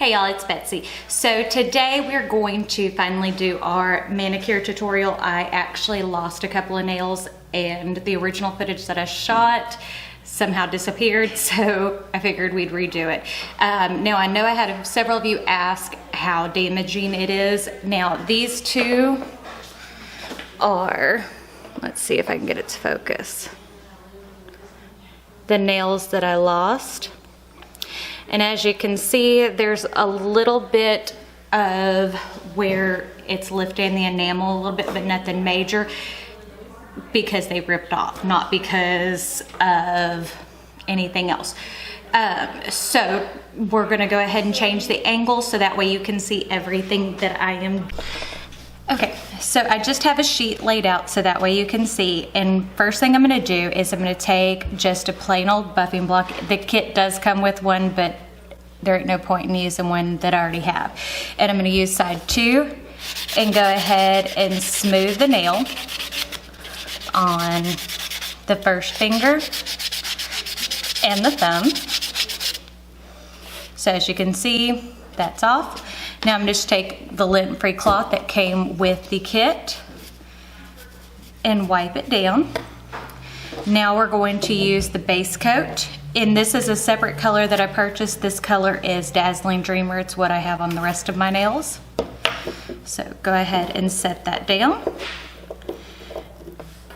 Hey y'all, it's Betsy. So today we're going to finally do our manicure tutorial. I actually lost a couple of nails and the original footage that I shot somehow disappeared, so I figured we'd redo it. Now I know I had several of you ask how damaging it is. Now these two are, let's see if I can get it to focus, the nails that I lost. And as you can see, there's a little bit of where it's lifting the enamel a little bit, but nothing major, because they ripped off, not because of anything else. So we're gonna go ahead and change the angle so that way you can see everything that I am. Okay, so I just have a sheet laid out so that way you can see. And first thing I'm gonna do is I'm gonna take just a plain old buffing block. The kit does come with one, but there ain't no point in using one that I already have. And I'm gonna use side 2 and go ahead and smooth the nail on the first finger and the thumb. So as you can see, that's off. Now I'm just take the lint-free cloth that came with the kit and wipe it down. Now we're going to use the base coat, and this is a separate color that I purchased. This color is Dazzling Dreamer. It's what I have on the rest of my nails. So go ahead and set that down.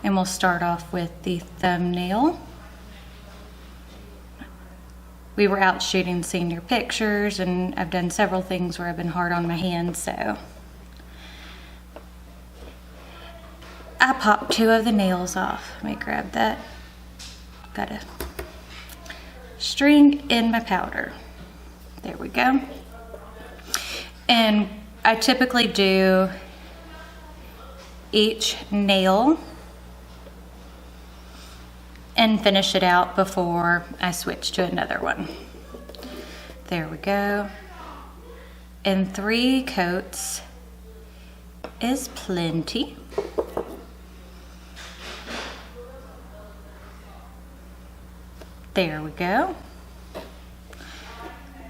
And we'll start off with the thumbnail. We were out shooting senior pictures, and I've done several things where I've been hard on my hands, so I popped 2 of the nails off. Let me grab that. Got a string in my powder. There we go. And I typically do each nail and finish it out before I switch to another one. There we go. And 3 coats is plenty. There we go.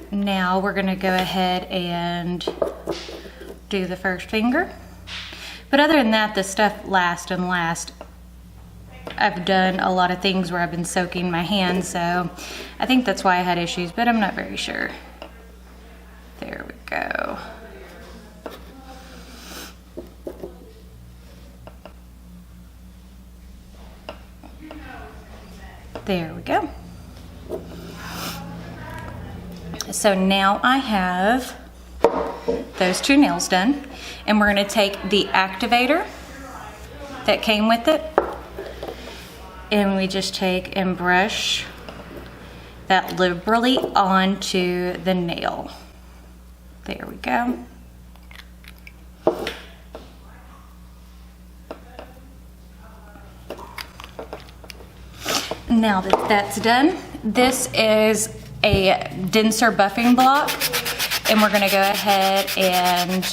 Now we're gonna go ahead and do the first finger. But other than that, the stuff lasts and lasts. I've done a lot of things where I've been soaking my hands, so I think that's why I had issues, but I'm not very sure. There we go. There we go. So now I have those 2 nails done, and we're gonna take the activator that came with it, and we just take and brush that liberally onto the nail. There we go. Now that that's done, this is a denser buffing block, and we're gonna go ahead and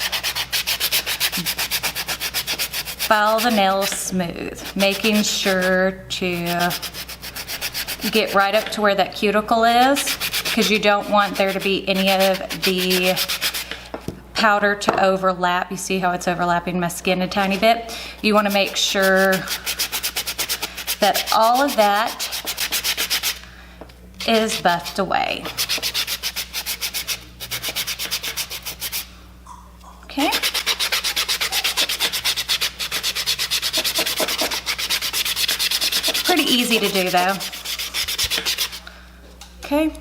file the nails smooth, making sure to get right up to where that cuticle is, because you don't want there to be any of the powder to overlap. You see how it's overlapping my skin a tiny bit? You want to make sure that all of that is buffed away. Okay. Pretty easy to do though. Okay.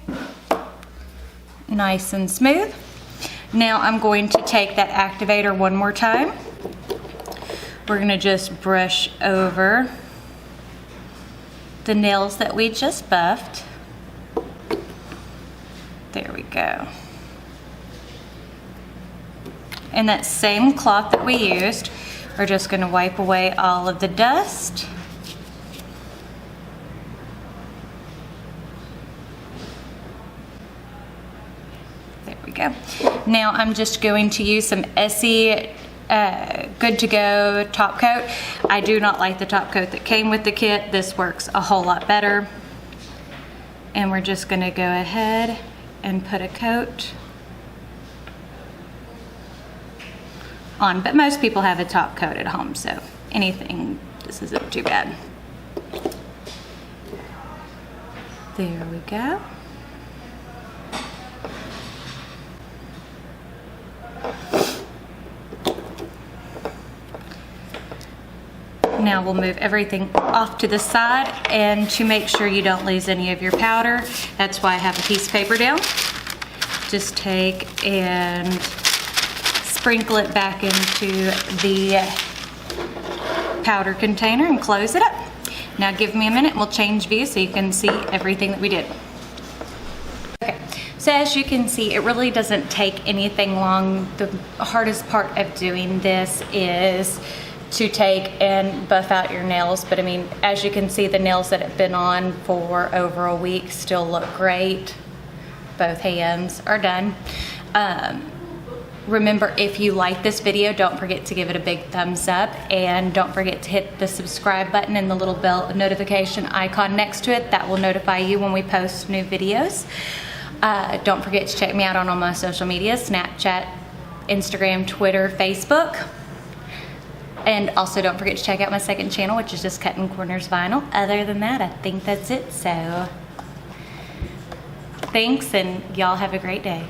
Nice and smooth. Now I'm going to take that activator one more time. We're gonna just brush over the nails that we just buffed. There we go. And that same cloth that we used, we're just gonna wipe away all of the dust. There we go. Now I'm just going to use some Essie Good to Go top coat. I do not like the top coat that came with the kit. This works a whole lot better. And we're just gonna go ahead and put a coat on, but most people have a top coat at home, so anything, this isn't too bad. There we go. Now we'll move everything off to the side, and to make sure you don't lose any of your powder, that's why I have a piece of paper down. Just take and sprinkle it back into the powder container and close it up. Now give me a minute and we'll change view so you can see everything that we did. Okay, so as you can see, it really doesn't take anything long. The hardest part of doing this is to take and buff out your nails, but I mean, as you can see, the nails that have been on for over a week still look great. Both hands are done. Remember, if you like this video, don't forget to give it a big thumbs up, and don't forget to hit the subscribe button and the little bell notification icon next to it. That will notify you when we post new videos. Don't forget to check me out on all my social media, Snapchat, Instagram, Twitter, Facebook. And also don't forget to check out my second channel, which is just Cuttin Corners Vinyl. Other than that, I think that's it. So thanks, and y'all have a great day.